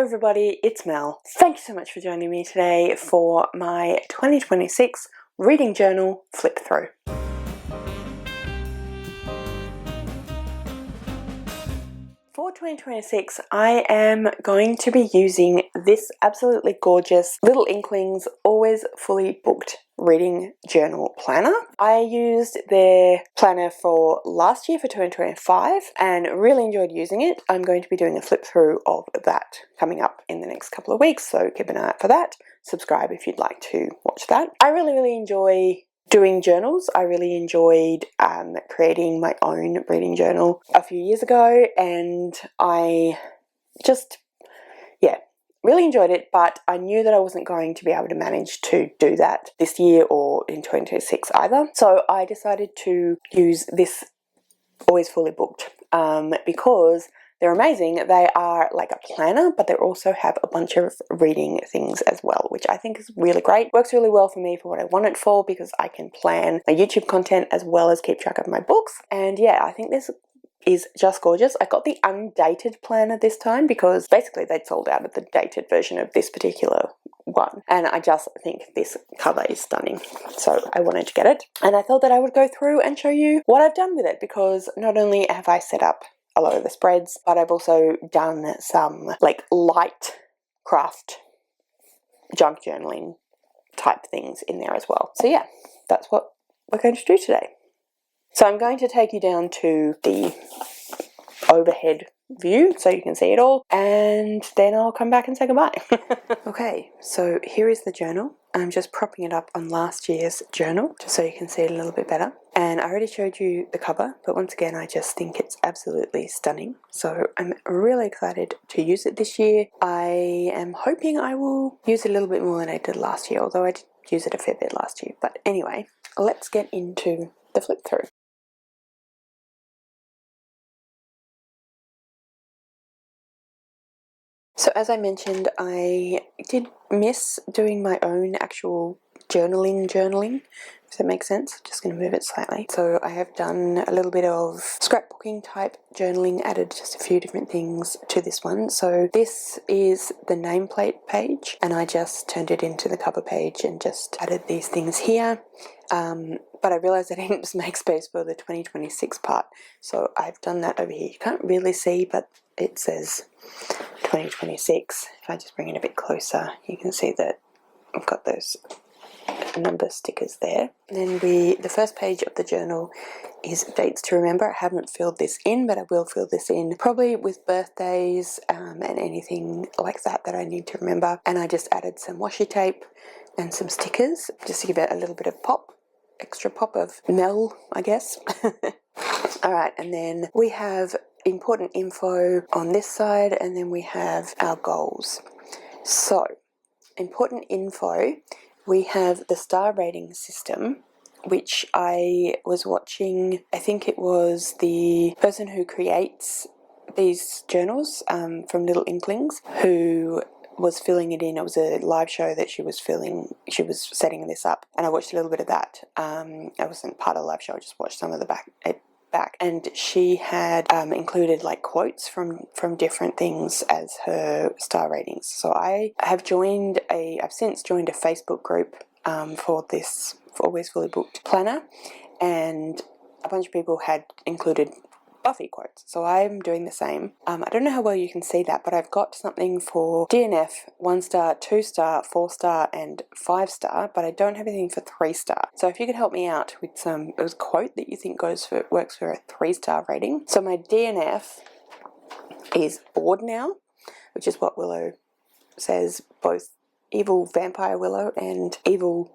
everybody, it's Mel. Thank you so much for joining me today for my 2026 reading journal flip through. For 2026, I am going to be using this absolutely gorgeous Little Inklings Always Fully Booked reading journal planner. I used their planner for last year for 2025 and really enjoyed using it. I'm going to be doing a flip through of that coming up in the next couple of weeks, so keep an eye out for that. Subscribe if you'd like to watch that. I really enjoy doing journals. I really enjoyed creating my own reading journal a few years ago, and I just, really enjoyed it, but I knew that I wasn't going to be able to manage to do that this year or in 2026 either. So I decided to use this Always Fully Booked because they're amazing. They are like a planner, but they also have a bunch of reading things as well, which I think is really great. Works really well for me for what I want it for, because I can plan my YouTube content as well as keep track of my books. And yeah, I think this is just gorgeous. I got the undated planner this time because basically they'd sold out of the dated version of this particular one, and I just think this cover is stunning, so I wanted to get it. And I thought that I would go through and show you what I've done with it, because not only have I set up a lot of the spreads, but I've also done some like light craft junk journaling type things in there as well. So yeah, that's what we're going to do today. So I'm going to take you down to the overhead view so you can see it all, and then I'll come back and say goodbye. Okay, so here is the journal. I'm just propping it up on last year's journal just so you can see it a little bit better. And I already showed you the cover, but once again I just think it's absolutely stunning. So I'm really excited to use it this year. I am hoping I will use it a little bit more than I did last year, although I did use it a fair bit last year. But anyway, let's get into the flip through. So as I mentioned, I did miss doing my own actual journaling, if that makes sense. Just going to move it slightly. So I have done a little bit of scrapbooking type journaling, added just a few different things to this one. So this is the nameplate page, and I just turned it into the cover page and just added these things here. But I realised I didn't just make space for the 2026 part, so I've done that over here. You can't really see, but it says 2026. If I just bring it a bit closer, you can see that I've got those number stickers there. And then the first page of the journal is dates to remember. I haven't filled this in, but I will fill this in probably with birthdays and anything like that that I need to remember. And I just added some washi tape and some stickers just to give it a little bit of pop, extra pop of Mel, I guess. Alright, and then we have important info on this side, and then we have our goals. So, important info, we have the star rating system, which I was watching. I think it was the person who creates these journals from Little Inklings who was filling it in. It was a live show that she was setting this up, and I watched a little bit of that. I wasn't part of the live show, I just watched some of the back, and she had included like quotes from different things as her star ratings. So I've since joined a Facebook group for this Always Fully Booked planner, and a bunch of people had included Buffy quotes, so I'm doing the same. I don't know how well you can see that, but I've got something for DNF, 1 star, 2 star, 4 star, and 5 star, but I don't have anything for 3 star. So if you could help me out with a quote that you think works for a 3 star rating. So my DNF is bored now, which is what Willow says, both evil vampire Willow and evil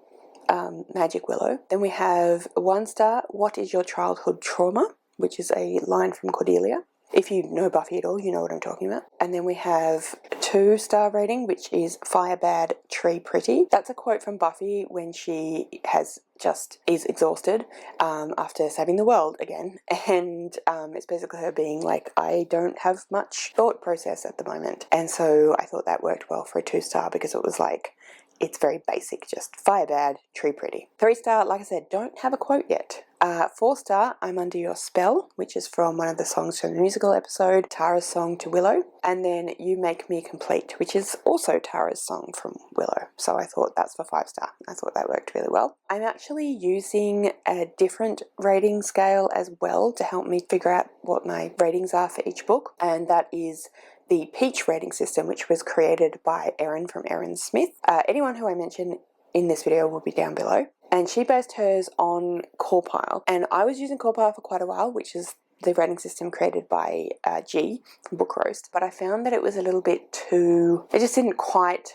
magic Willow. Then we have 1 star, what is your childhood trauma? Which is a line from Cordelia. If you know Buffy at all, you know what I'm talking about. And then we have 2 star rating, which is fire bad, tree pretty. That's a quote from Buffy when she is exhausted after saving the world again. And it's basically her being like, I don't have much thought process at the moment. And so I thought that worked well for a 2 star, because it was like, it's very basic, just fire bad, tree pretty. 3-star, like I said, don't have a quote yet. 4-star, I'm Under Your Spell, which is from one of the songs from the musical episode, Tara's song to Willow. And then You Make Me Complete, which is also Tara's song from Willow. So I thought that's for 5-star. I thought that worked really well. I'm actually using a different rating scale as well to help me figure out what my ratings are for each book. And that is the Peach rating system, which was created by Erin from Erin Smith. Anyone who I mention in this video will be down below. And she based hers on Corpile. And I was using Corpile for quite a while, which is the rating system created by G from Book Roast. But I found that it was a little bit too... it just didn't quite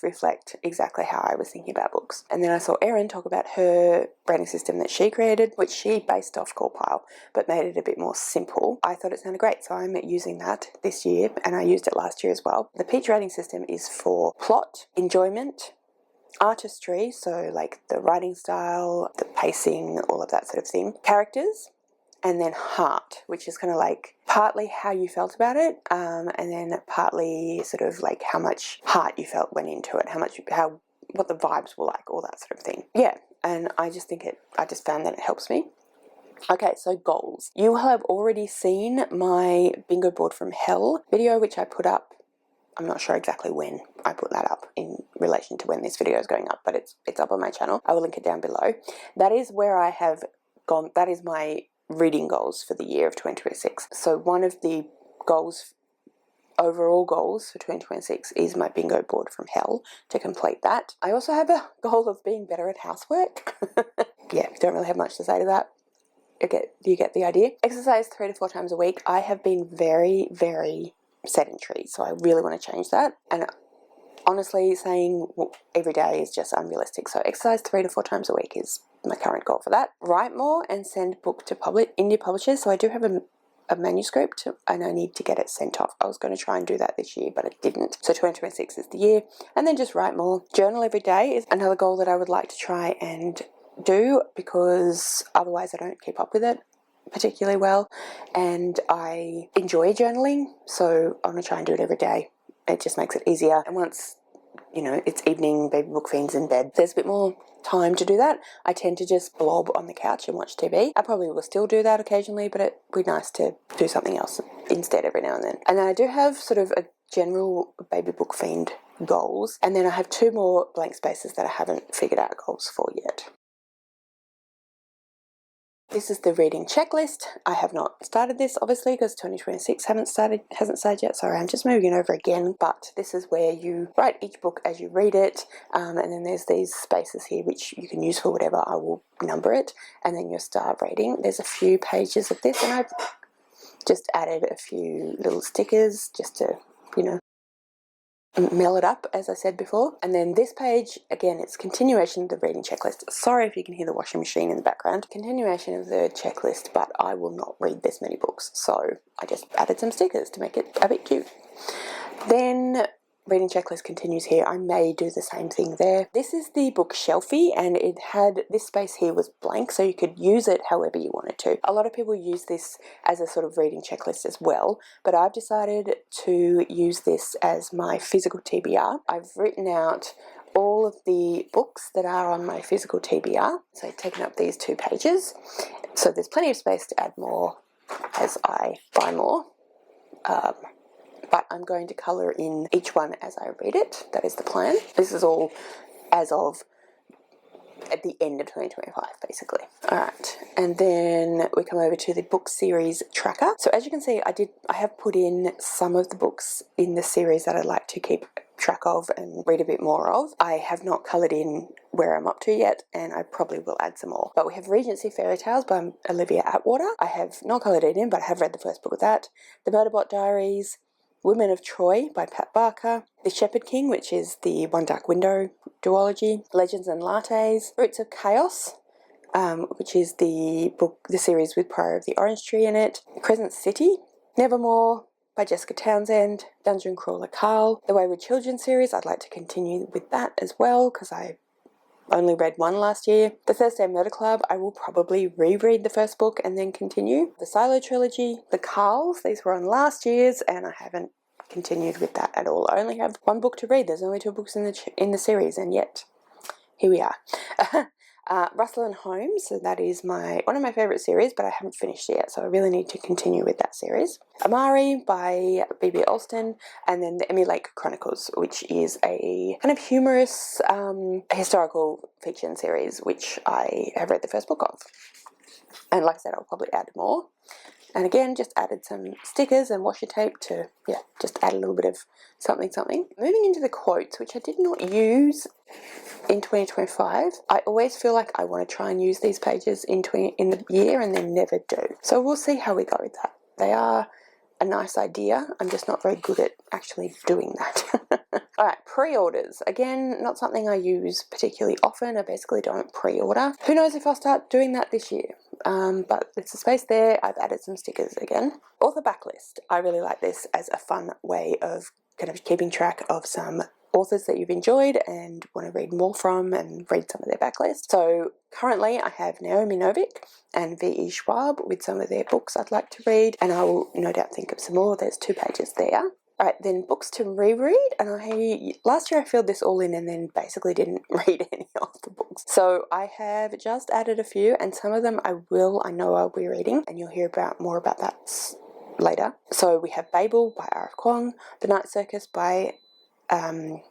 reflect exactly how I was thinking about books. And then I saw Erin talk about her rating system that she created, which she based off Corpile, but made it a bit more simple. I thought it sounded great, so I'm using that this year, and I used it last year as well. The Peach rating system is for plot, enjoyment, artistry, so like the writing style, the pacing, all of that sort of thing, characters, and then heart, which is kind of like partly how you felt about it, and then partly sort of like how much heart you felt went into it, what the vibes were like, all that sort of thing. Yeah, and I just found that it helps me. Okay, so goals. You have already seen my bingo board from hell video, which I put up. I'm not sure exactly when I put that up in relation to when this video is going up, but it's up on my channel. I will link it down below. That is where I have gone. That is my reading goals for the year of 2026. So one of the overall goals for 2026 is my bingo board from hell, to complete that. I also have a goal of being better at housework. Yeah, don't really have much to say to that. You get the idea. Exercise 3 to 4 times a week. I have been very, very sedentary, so I really want to change that. And honestly, saying every day is just unrealistic. So exercise 3 to 4 times a week is my current goal for that. Write more and send book to indie publishers. So I do have a manuscript and I need to get it sent off. I was going to try and do that this year, but I didn't. So 2026 is the year. And then just write more. Journal every day is another goal that I would like to try and do, because otherwise I don't keep up with it particularly well, and I enjoy journaling, so I want to try and do it every day. It just makes it easier, and once it's evening, baby book fiend's in bed, there's a bit more time to do that. I tend to just blob on the couch and watch TV. I probably will still do that occasionally, but it'd be nice to do something else instead every now and then. And then I do have sort of a general baby book fiend goals, and then I have 2 more blank spaces that I haven't figured out goals for yet. This is the reading checklist. I have not started this, obviously, because 2026 hasn't started yet. Sorry, I'm just moving over again. But this is where you write each book as you read it, and then there's these spaces here which you can use for whatever. I will number it, and then your star rating. There's a few pages of this, and I've just added a few little stickers just to, mail it up, as I said before. And then this page, again, it's continuation of the reading checklist. Sorry if you can hear the washing machine in the background. Continuation of the checklist, but I will not read this many books, so I just added some stickers to make it a bit cute. Then reading checklist continues here. I may do the same thing there. This is the book shelfie, and it had this space here was blank, so you could use it however you wanted to. A lot of people use this as a sort of reading checklist as well, but I've decided to use this as my physical TBR. I've written out all of the books that are on my physical TBR, so I've taken up these 2 pages, so there's plenty of space to add more as I buy more. But I'm going to colour in each one as I read it. That is the plan. This is all as of at the end of 2025, basically. All right, and then we come over to the book series tracker. So as you can see, I have put in some of the books in the series that I'd like to keep track of and read a bit more of. I have not coloured in where I'm up to yet, and I probably will add some more. But we have Regency Fairy Tales by Olivia Atwater. I have not coloured it in, but I have read the first book of that. The Murderbot Diaries, Women of Troy by Pat Barker, The Shepherd King, which is the One Dark Window duology, Legends and Lattes, Roots of Chaos, which is the series with Prior of the Orange Tree in it, Crescent City, Nevermore by Jessica Townsend, Dungeon Crawler Carl, the Wayward Children series. I'd like to continue with that as well, because I only read 1 last year. The Thursday Murder Club, I will probably reread the first book and then continue. The Silo Trilogy, The Carls, these were on last year's and I haven't continued with that at all. I only have one book to read. There's only 2 books in the series, and yet here we are. Russell and Holmes, so that is one of my favourite series, but I haven't finished it yet, so I really need to continue with that series. Amari by B.B. Alston, and then the Emmy Lake Chronicles, which is a kind of humorous historical fiction series, which I have read the first book of. And like I said, I'll probably add more. And again, just added some stickers and washi tape to, just add a little bit of something. Moving into the quotes, which I did not use in 2025. I always feel like I want to try and use these pages in the year and then never do. So we'll see how we go with that. They are a nice idea. I'm just not very good at actually doing that. Alright, pre-orders. Again, not something I use particularly often. I basically don't pre-order. Who knows if I'll start doing that this year. But there's a space there. I've added some stickers again. Author backlist. I really like this as a fun way of kind of keeping track of some authors that you've enjoyed and want to read more from and read some of their backlist. So currently I have Naomi Novik and V.E. Schwab with some of their books I'd like to read, and I will no doubt think of some more. There's 2 pages there. Alright, then books to reread, and last year I filled this all in and then basically didn't read any of the books. So I have just added a few, and some of them I know I'll be reading, and you'll hear more about that later. So we have Babel by R.F. Kuang, The Night Circus by Erin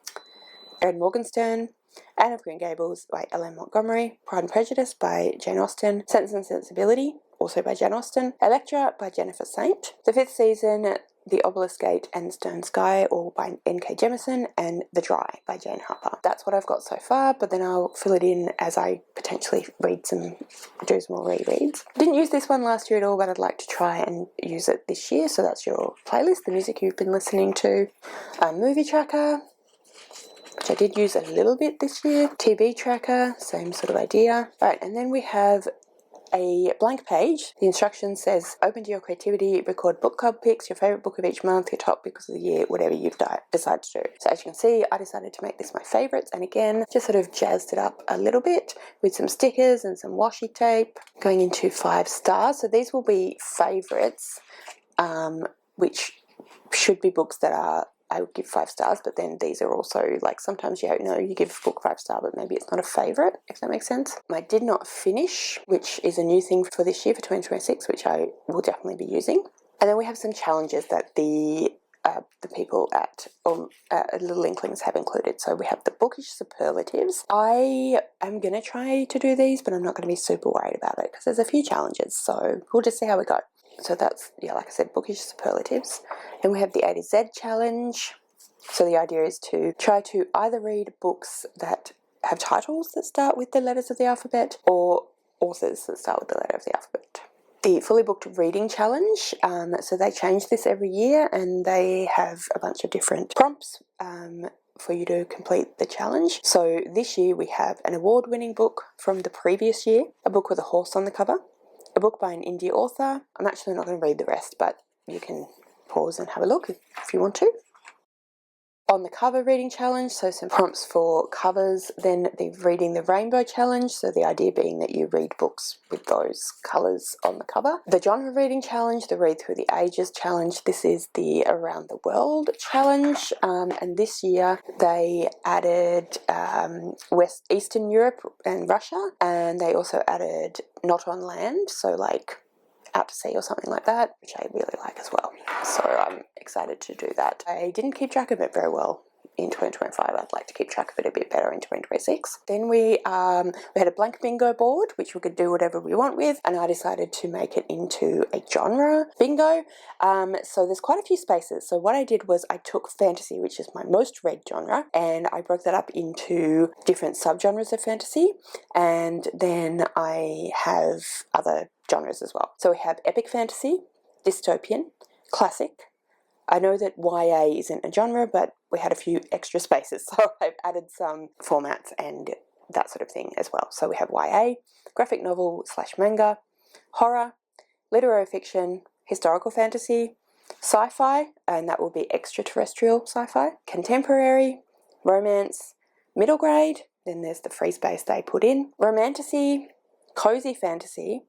Morgenstern, Anne of Green Gables by Ellen Montgomery, Pride and Prejudice by Jane Austen, Sense and Sensibility, also by Jane Austen, Electra by Jennifer Saint, the 5th season, The Obelisk Gate and Stern Sky, all by N.K. Jemisin, and The Dry by Jane Harper. That's what I've got so far, but then I'll fill it in as I potentially do some more rereads. Didn't use this one last year at all, but I'd like to try and use it this year, so that's your playlist, the music you've been listening to. Movie tracker, which I did use a little bit this year. TV tracker, same sort of idea. Right, and then we have a blank page. The instruction says, open to your creativity, record book club picks, your favourite book of each month, your top books of the year, whatever you've decided to do. So as you can see, I decided to make this my favourites, and again, just sort of jazzed it up a little bit with some stickers and some washi tape. Going into 5 stars. So these will be favourites, which should be books that I would give 5 stars, but then these are also, like, sometimes you give a book 5 star, but maybe it's not a favourite, if that makes sense. I did not finish, which is a new thing for this year, for 2026, which I will definitely be using. And then we have some challenges that the people at Little Inklings have included. So we have the bookish superlatives. I am going to try to do these, but I'm not going to be super worried about it because there's a few challenges, so we'll just see how we go. So that's, like I said, bookish superlatives. Then we have the A to Z challenge. So the idea is to try to either read books that have titles that start with the letters of the alphabet or authors that start with the letter of the alphabet. The fully booked reading challenge. So they change this every year, and they have a bunch of different prompts for you to complete the challenge. So this year we have an award-winning book from the previous year, a book with a horse on the cover, a book by an indie author. I'm actually not going to read the rest, but you can pause and have a look if you want to. On the cover reading challenge, so some prompts for covers, then the reading the rainbow challenge, so the idea being that you read books with those colours on the cover. The genre reading challenge, the read through the ages challenge, this is the around the world challenge, and this year they added Eastern Europe and Russia, and they also added not on land, so like out to sea or something like that, which I really like as well. So I'm excited to do that. I didn't keep track of it very well in 2025. I'd like to keep track of it a bit better in 2026. Then we had a blank bingo board, which we could do whatever we want with, and I decided to make it into a genre bingo. So there's quite a few spaces. So what I did was I took fantasy, which is my most read genre, and I broke that up into different subgenres of fantasy, and then I have other genres as well. So we have epic fantasy, dystopian, classic. I know that YA isn't a genre, but we had a few extra spaces, so I've added some formats and that sort of thing as well. So we have YA, graphic novel / manga, horror, literary fiction, historical fantasy, sci-fi, and that will be extraterrestrial sci-fi, contemporary, romance, middle grade, then there's the free space they put in, romantasy, cozy fantasy,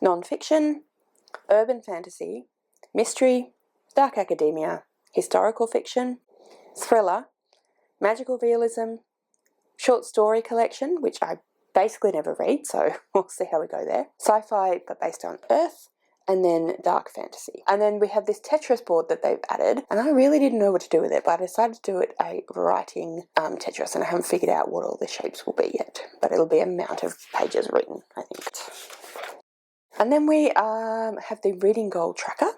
non-fiction, urban fantasy, mystery, dark academia, historical fiction, thriller, magical realism, short story collection, which I basically never read, so we'll see how we go there, sci-fi but based on Earth, and then dark fantasy. And then we have this Tetris board that they've added, and I really didn't know what to do with it, but I decided to do it a writing Tetris, and I haven't figured out what all the shapes will be yet, but it'll be an amount of pages written, I think. And then we have the reading goal tracker.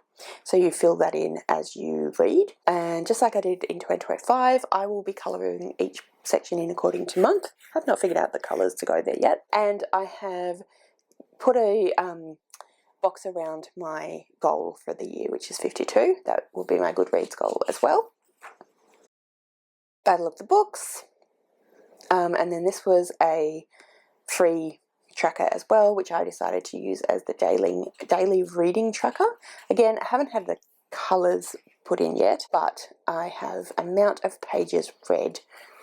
So you fill that in as you read, and just like I did in 2025, I will be colouring each section in according to month. I've not figured out the colours to go there yet, and I have put a box around my goal for the year, which is 52. That will be my Goodreads goal as well. Battle of the Books, and then this was a free tracker as well, which I decided to use as the daily reading tracker. Again, I haven't had the colours put in yet, but I have amount of pages read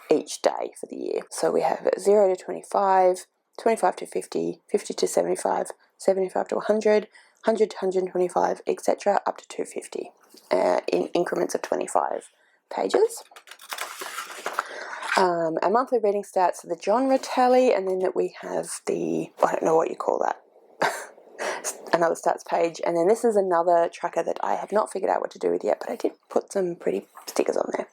each day for the year. So we have 0 to 25, 25 to 50, 50 to 75, 75 to 100, 100 to 125, etc. up to 250 in increments of 25 pages. Our monthly reading stats are the genre tally, and then we have the, I don't know what you call that, another stats page, and then this is another tracker that I have not figured out what to do with yet, but I did put some pretty stickers on there.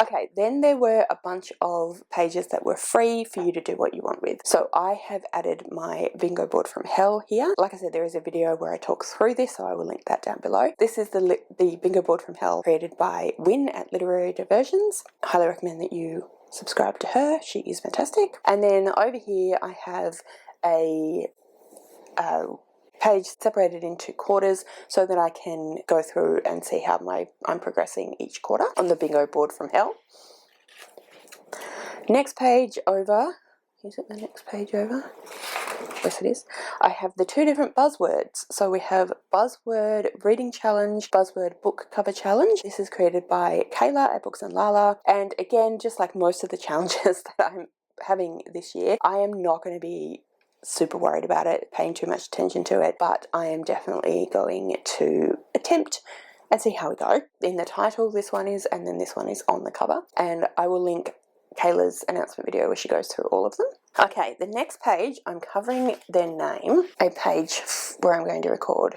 Okay, then there were a bunch of pages that were free for you to do what you want with. So I have added my bingo board from hell here. Like I said, there is a video where I talk through this, so I will link that down below. This is the bingo board from hell created by Wynne at Literary Diversions. I highly recommend that you subscribe to her. She is fantastic. And then over here I have a page separated into quarters so that I can go through and see how I'm progressing each quarter on the bingo board from hell. Next page over, is it the next page over? Yes it is. I have the two different buzzwords. So we have Buzzword Reading Challenge, Buzzword Book Cover Challenge. This is created by Kayla at Books and Lala, and again, just like most of the challenges that I'm having this year, I am not going to be super worried about it, paying too much attention to it, but I am definitely going to attempt and see how we go. In the title this one is, and then this one is on the cover, and I will link Kayla's announcement video where she goes through all of them. Okay, the next page, I'm covering their name, a page where I'm going to record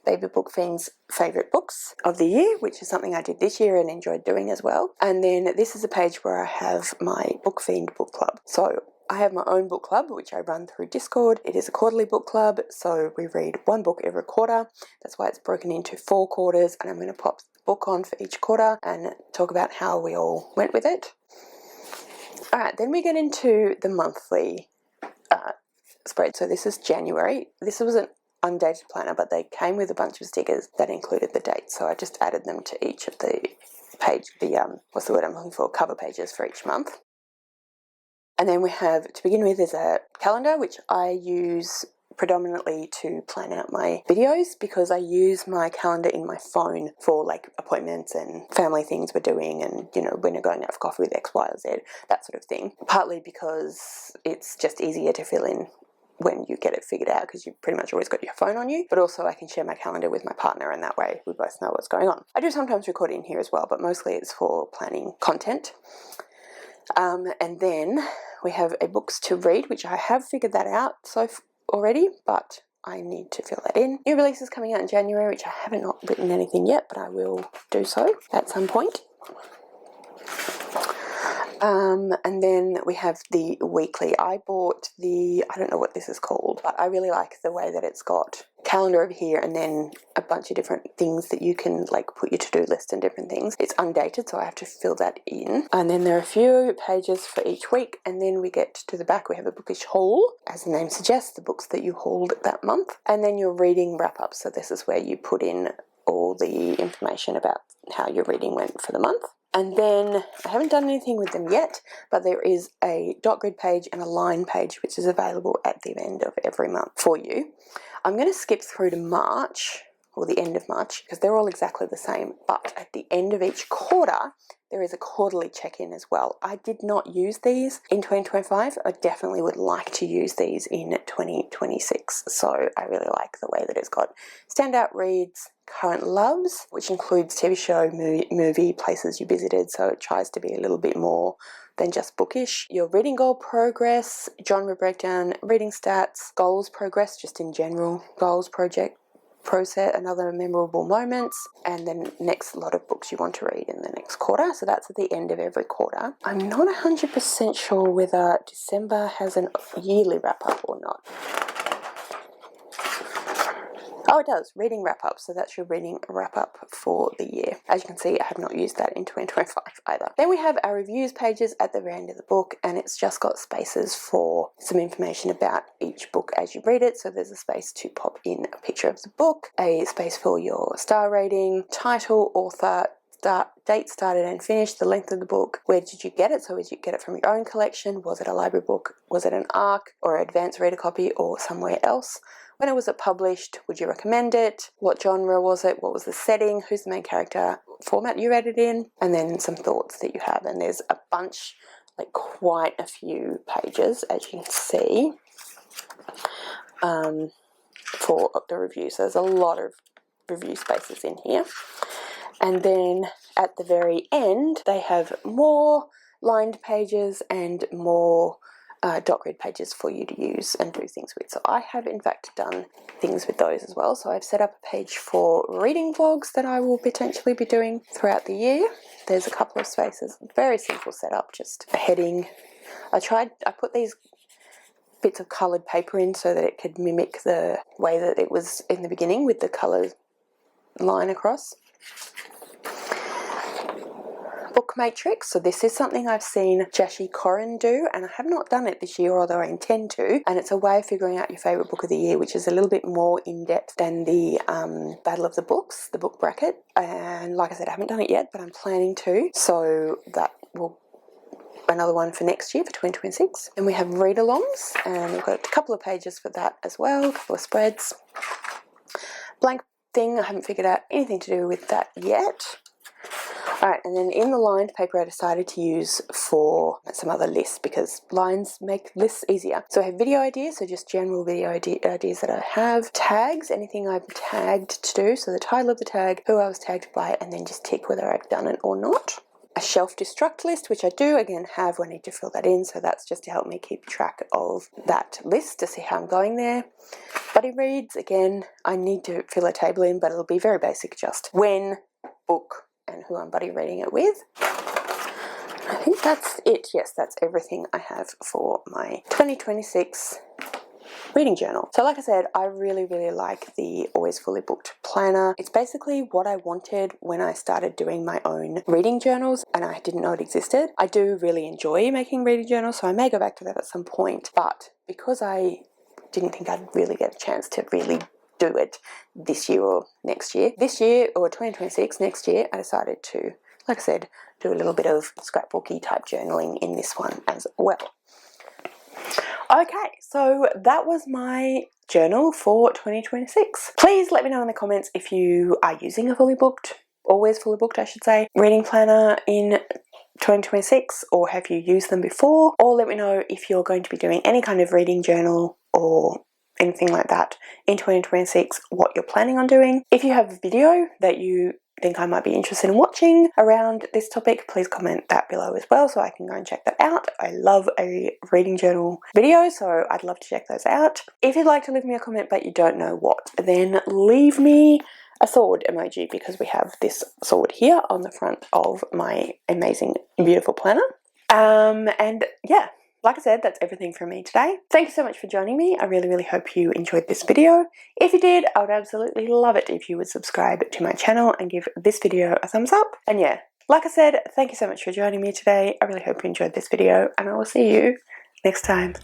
Baby Book Fiend's favourite books of the year, which is something I did this year and enjoyed doing as well. And then this is a page where I have my Book Fiend book club. So I have my own book club, which I run through Discord. It is a quarterly book club, so we read one book every quarter. That's why it's broken into 4 quarters, and I'm going to pop the book on for each quarter and talk about how we all went with it. Alright, then we get into the monthly spread. So this is January. This was an undated planner, but they came with a bunch of stickers that included the dates, so I just added them to each of the what's the word I'm looking for, cover pages for each month. And then we have, to begin with, is a calendar, which I use predominantly to plan out my videos, because I use my calendar in my phone for like appointments and family things we're doing, and you know, when you're going out for coffee with X, Y, or Z, that sort of thing. Partly because it's just easier to fill in when you get it figured out, because you've pretty much always got your phone on you, but also I can share my calendar with my partner, and that way we both know what's going on. I do sometimes record in here as well, but mostly it's for planning content. And then we have a books to read, which I have figured that out already, but I need to fill that in. New releases coming out in January, which I haven't not written anything yet, but I will do so at some point. And then we have the weekly. I bought I don't know what this is called, but I really like the way that it's got calendar over here and then a bunch of different things that you can like put your to-do list and different things. It's undated, so I have to fill that in. And then there are a few pages for each week, and then we get to the back. We have a bookish haul, as the name suggests, the books that you hauled that month. And then your reading wrap-up. So this is where you put in all the information about how your reading went for the month. And then I haven't done anything with them yet, but there is a dot grid page and a line page which is available at the end of every month for you. I'm going to skip through to March, or the end of March, because they're all exactly the same. But at the end of each quarter, there is a quarterly check-in as well. I did not use these in 2025. I definitely would like to use these in 2026. So I really like the way that it's got standout reads, current loves, which includes TV show, movie, places you visited. So it tries to be a little bit more than just bookish. Your reading goal progress, genre breakdown, reading stats, goals progress, just in general, goals project, process, another memorable moments, and then next lot of books you want to read in the next quarter. So that's at the end of every quarter. I'm not 100% sure whether December has a yearly wrap up or not. Oh, it does, reading wrap up. So that's your reading wrap up for the year. As you can see, I have not used that in 2025 either. Then we have our reviews pages at the very end of the book, and it's just got spaces for some information about each book as you read it. So there's a space to pop in a picture of the book, a space for your star rating, title, author, date started and finished, the length of the book, where did you get it? So did you get it from your own collection? Was it a library book? Was it an ARC or advanced reader copy or somewhere else? When was it published? Would you recommend it? What genre was it? What was the setting? Who's the main character? Format you read it in? And then some thoughts that you have. And there's a bunch, like quite a few pages, as you can see, for the review. So there's a lot of review spaces in here. And then at the very end, they have more lined pages and more dot grid pages for you to use and do things with. So I have in fact done things with those as well. So I've set up a page for reading vlogs that I will potentially be doing throughout the year. There's a couple of spaces, very simple setup, just a heading. I put these bits of coloured paper in so that it could mimic the way that it was in the beginning with the colour line across. Book matrix. So this is something I've seen Jashi Koren do, and I have not done it this year, although I intend to. And it's a way of figuring out your favourite book of the year, which is a little bit more in-depth than the Battle of the Books, the book bracket. And like I said, I haven't done it yet, but I'm planning to. So that will another one for next year, for 2026. And we have read-alongs, and we've got a couple of pages for that as well, a couple of spreads. Blank thing, I haven't figured out anything to do with that yet. Alright, and then in the lined paper I decided to use for some other lists, because lines make lists easier. So I have video ideas, so just general video ideas that I have. Tags, anything I've tagged to do, so the title of the tag, who I was tagged by, and then just tick whether I've done it or not. A shelf destruct list, which I do again have when I need to fill that in, so that's just to help me keep track of that list to see how I'm going there. Buddy reads, again, I need to fill a table in, but it'll be very basic, just when, book, and who I'm buddy reading it with. I think that's it. Yes, that's everything I have for my 2026 reading journal. So like I said, I really like the Always Fully Booked planner. It's basically what I wanted when I started doing my own reading journals, and I didn't know it existed. I do really enjoy making reading journals, so I may go back to that at some point, but because I didn't think I'd really get a chance to really do it this year or next year. This year, or 2026, next year, I decided to, like I said, do a little bit of scrapbooky type journaling in this one as well. Okay, so that was my journal for 2026. Please let me know in the comments if you are using a Always Fully Booked, I should say, reading planner in 2026, or have you used them before? Or let me know if you're going to be doing any kind of reading journal or anything like that in 2026, what you're planning on doing. If you have a video that you think I might be interested in watching around this topic, please comment that below as well so I can go and check that out. I love a reading journal video, so I'd love to check those out. If you'd like to leave me a comment but you don't know what, then leave me a sword emoji, because we have this sword here on the front of my amazing, beautiful planner. And yeah, like I said, that's everything from me today. Thank you so much for joining me. I really hope you enjoyed this video. If you did, I would absolutely love it if you would subscribe to my channel and give this video a thumbs up. And yeah, like I said, thank you so much for joining me today. I really hope you enjoyed this video, and I will see you next time.